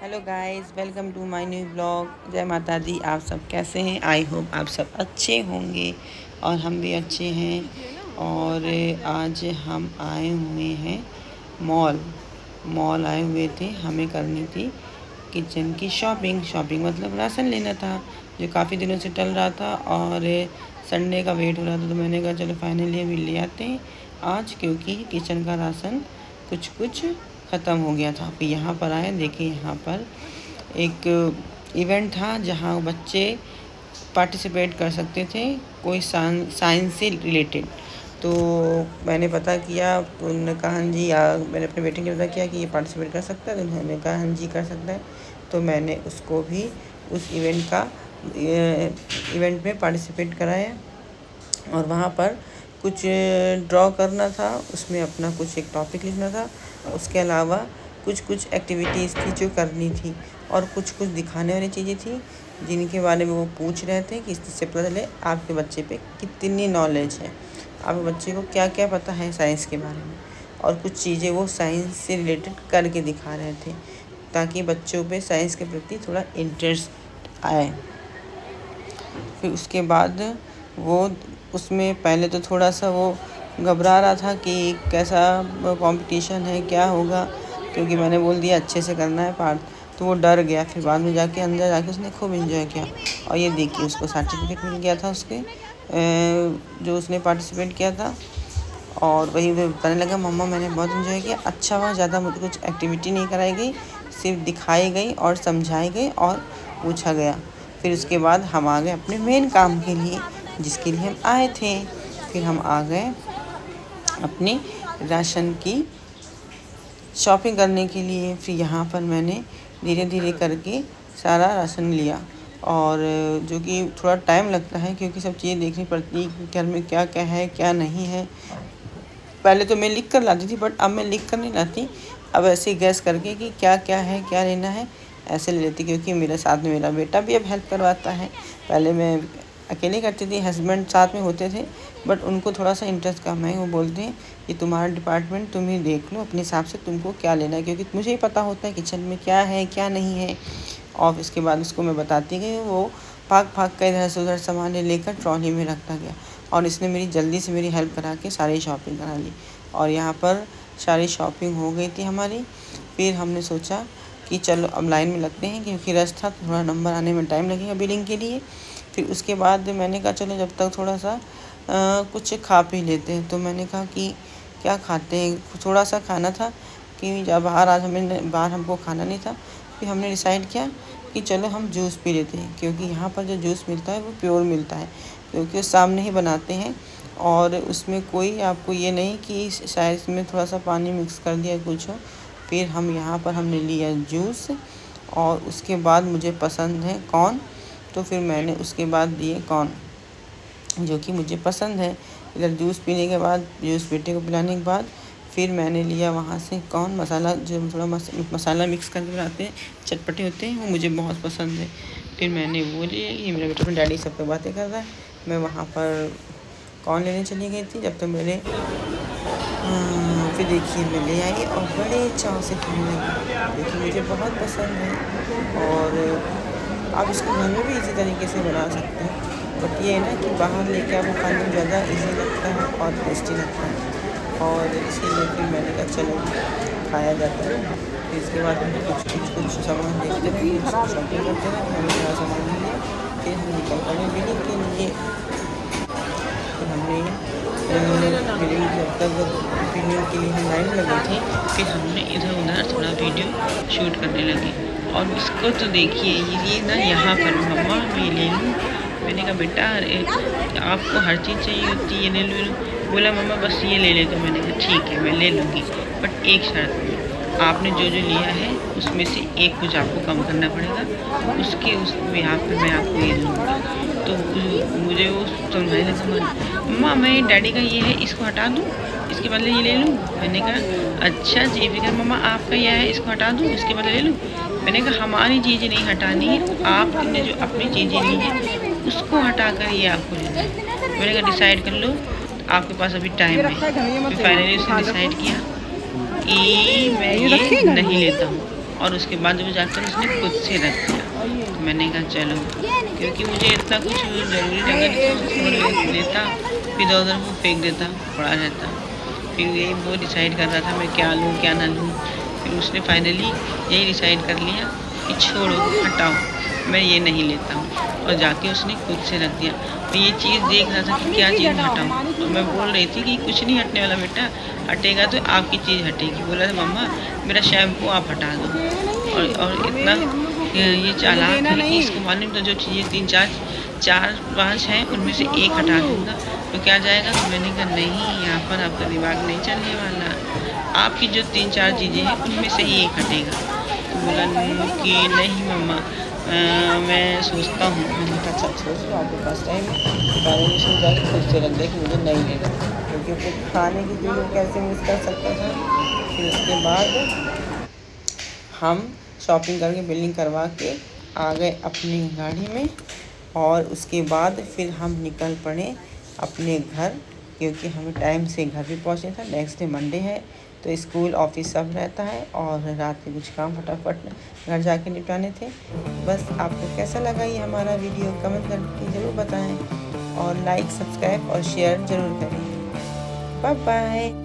Hello guys, welcome to my new blog. जय माता दी। आप सब कैसे हैं? आई होप आप सब अच्छे होंगे और हम भी अच्छे हैं। और आज हम आए हुए हैं मॉल आए हुए थे। हमें करनी थी किचन की शॉपिंग मतलब राशन लेना था जो काफ़ी दिनों से टल रहा था और संडे का वेट हो रहा था। तो मैंने कहा चलो फाइनली अभी ले आते हैं आज, क्योंकि किचन का राशन कुछ ख़त्म हो गया था। फिर यहाँ पर आए, देखिए यहाँ पर एक इवेंट था जहाँ बच्चे पार्टिसिपेट कर सकते थे, कोई साइंस से रिलेटेड। तो मैंने पता किया तो उन्होंने कहा हाँ जी, मैंने अपने बेटे ने पता किया कि ये पार्टिसिपेट कर सकता है। तो उन्होंने कहा हाँ जी कर सकता है। तो मैंने उसको भी उस इवेंट में पार्टिसिपेट कराया और वहाँ पर कुछ ड्रॉ करना था, उसमें अपना कुछ एक टॉपिक लिखना था। उसके अलावा कुछ एक्टिविटीज़ थी जो करनी थी और कुछ दिखाने वाली चीज़ें थी जिनके बारे में वो पूछ रहे थे कि इससे पता चले आपके बच्चे पे कितनी नॉलेज है, आपके बच्चे को क्या क्या पता है साइंस के बारे में। और कुछ चीज़ें वो साइंस से रिलेटेड करके दिखा रहे थे ताकि बच्चों पे साइंस के प्रति थोड़ा इंटरेस्ट आए। फिर उसके बाद वो उसमें पहले तो थोड़ा सा वो घबरा रहा था कि कैसा कंपटीशन है, क्या होगा, क्योंकि मैंने बोल दिया अच्छे से करना है पार्ट। तो वो डर गया। फिर बाद में जाके अंदर जाके उसने खूब एंजॉय किया। और ये देखिए उसको सर्टिफिकेट मिल गया था उसके जो उसने पार्टिसिपेट किया था। और वही वो बताने लगा मम्मा मैंने बहुत एंजॉय किया, अच्छा हुआ ज़्यादा मुझे कुछ एक्टिविटी नहीं कराई गई, सिर्फ दिखाई गई और समझाई गई और पूछा गया। फिर उसके बाद हम आ गए अपने मेन काम के लिए जिसके लिए हम आए थे। फिर हम आ गए अपने राशन की शॉपिंग करने के लिए। फिर यहाँ पर मैंने धीरे धीरे करके सारा राशन लिया और जो कि थोड़ा टाइम लगता है क्योंकि सब चीज़ें देखनी पड़ती है कि घर में क्या क्या है क्या नहीं है। पहले तो मैं लिख कर लाती थी बट अब मैं लिख कर नहीं लाती, अब ऐसे ही गैस करके कि क्या क्या है क्या लेना है ऐसे ले लेती, क्योंकि मेरे साथ में मेरा बेटा भी अब हेल्प करवाता है। पहले मैं अकेले करती थी, हस्बैंड साथ में होते थे बट उनको थोड़ा सा इंटरेस्ट कम है। वो बोलते हैं कि तुम्हारा डिपार्टमेंट तुम ही देख लो अपने हिसाब से तुमको क्या लेना है, क्योंकि मुझे ही पता होता है किचन में क्या है क्या नहीं है। और इसके बाद उसको मैं बताती गई, वो भाग कर इधर से उधर सामान लेकर ट्रॉली में रखता गया और इसने मेरी जल्दी से मेरी हेल्प करा के सारी शॉपिंग करा ली। और यहाँ पर सारी शॉपिंग हो गई थी हमारी। फिर हमने सोचा कि चलो अब लाइन में लगते हैं क्योंकि रश था, थोड़ा नंबर आने में टाइम लगेगा बिलिंग के लिए। फिर उसके बाद मैंने कहा चलो जब तक थोड़ा सा कुछ खा पी लेते हैं। तो मैंने कहा कि क्या खाते हैं, थोड़ा सा खाना था कि जब बाहर हमको खाना नहीं था। फिर हमने डिसाइड किया कि चलो हम जूस पी लेते हैं, क्योंकि यहाँ पर जो जूस मिलता है वो प्योर मिलता है, क्योंकि वो सामने ही बनाते हैं और उसमें कोई आपको ये नहीं कि शायद इसमें थोड़ा सा पानी मिक्स कर दिया कुछ हो। फिर यहाँ पर हमने लिया जूस और उसके बाद मुझे पसंद है कॉर्न, तो फिर मैंने उसके बाद दिए कॉर्न जो कि मुझे पसंद है। इधर जूस पीने के बाद, जूस बेटे को पिलाने के बाद फिर मैंने लिया वहाँ से कॉर्न मसाला, जो थोड़ा मसाला मिक्स करके बनाते हैं, चटपटे होते हैं, वो मुझे बहुत पसंद है। फिर मैंने वो लिया। ये मेरा बेटा अपने डैडी सब पे बातें कर रहा है, मैं वहाँ पर कॉर्न लेने चली गई थी। जब तक मेरे फिर देखिए मैं ले आई और बड़े चाव से खाने लगी, देखिए मुझे बहुत पसंद है। और आप इसको घर में भी इसी तरीके से बना सकते हैं, बट ये है ना कि बाहर लेके आपको खाने में ज़्यादा इजी लगता है और टेस्टी लगता है। और इसीलिए फिर मैंने कहा चलो खाया जाता है। फिर इसके बाद हम कुछ सामान देखते रहे, शॉपिंग करते रहे, हमने सारा सामान लिया। फिर हम निकल पड़े बिलिंग के लिए। फिर हमने बिलिंग जब तक बिलिंग के लिए हम लाइन में लगे थे, फिर हमने इधर उधर थोड़ा वीडियो शूट करने लगे। और इसको तो देखिए ये ना यहाँ पर मम्मा मैं ले लूँ, मैंने कहा बेटा अरे आपको हर चीज़ चाहिए होती है, ये ले लूँ। बोला मम्मा बस ये ले ले, तो मैंने कहा ठीक है मैं ले लूँगी, बट एक शर्त में आपने जो लिया है उसमें से एक कुछ आपको कम करना पड़ेगा, उसके उस यहाँ पर मैं आपको ये दूँगी। तो मुझे वो समझाने लगा मम्मा मैं डैडी का ये है इसको हटा दूँ, इसके बदले ये ले लूँ। मैंने कहा अच्छा जी, फिर मम्मा आपका यह है इसको हटा दूँ इसके बदले ले लूँ। मैंने कहा हमारी चीज़ें नहीं हटानी है, आपने जो अपनी चीज़ें ली है उसको हटा कर ये आपको लेना है। मैंने कहा डिसाइड कर लो, आपके पास अभी टाइम है। फिर फाइनली उसने डिसाइड किया कि मैं ये नहीं लेता हूँ। और उसके बाद जब जाकर उसने खुद से रख दिया। तो मैंने कहा चलो, क्योंकि मुझे इतना कुछ ज़रूरी लगा नहीं तो लेता, फिर इधर उधर वो फेंक देता, पड़ा रहता। फिर यही वो डिसाइड कर रहा था मैं क्या लूँ क्या ना लूँ। फिर उसने फाइनली यही डिसाइड कर लिया कि छोड़ो, हटाओ, मैं ये नहीं लेता हूँ। और जाके उसने खुद से रख दिया। तो ये चीज़ देख रहा था कि क्या चीज़ हटाऊँ। तो मैं बोल रही थी कि कुछ नहीं हटने वाला बेटा, हटेगा तो आपकी चीज़ हटेगी। बोला था मम्मा मेरा शैम्पू आप हटा दो। और इतना ये चालाक है कि इसको मालूम तो जो चीज़ें चार पाँच हैं उनमें से एक हटा दूँगा तो क्या जाएगा। तो मैंने कहा नहीं, यहाँ पर आपका दिमाग नहीं चलने वाला, आपकी जो 3-4 चीज़ें हैं उनमें से ही एक हटेगा। तो बोला कि नहीं मम्मा, मैं सोचता हूँ। मैंने कहा अच्छा सोच लो, आपके पास टाइम है। फाइनली उसने जाके खुद से रख दिया कि मुझे नहीं लेना, क्योंकि फिर खाने की चीज़ें कैसे मिस कर सकता था। फिर उसके बाद हम शॉपिंग करके बिलिंग करवा के आ गए अपनी गाड़ी में। और उसके बाद फिर हम निकल पड़े अपने घर, क्योंकि हमें टाइम से घर भी पहुंचना था। नेक्स्ट डे मंडे है तो स्कूल ऑफिस सब रहता है और रात में कुछ काम फटाफट घर जाके निपटाने थे। बस आपको कैसा लगा ये हमारा वीडियो कमेंट करके ज़रूर बताएं और लाइक सब्सक्राइब और शेयर ज़रूर करें। Bye bye.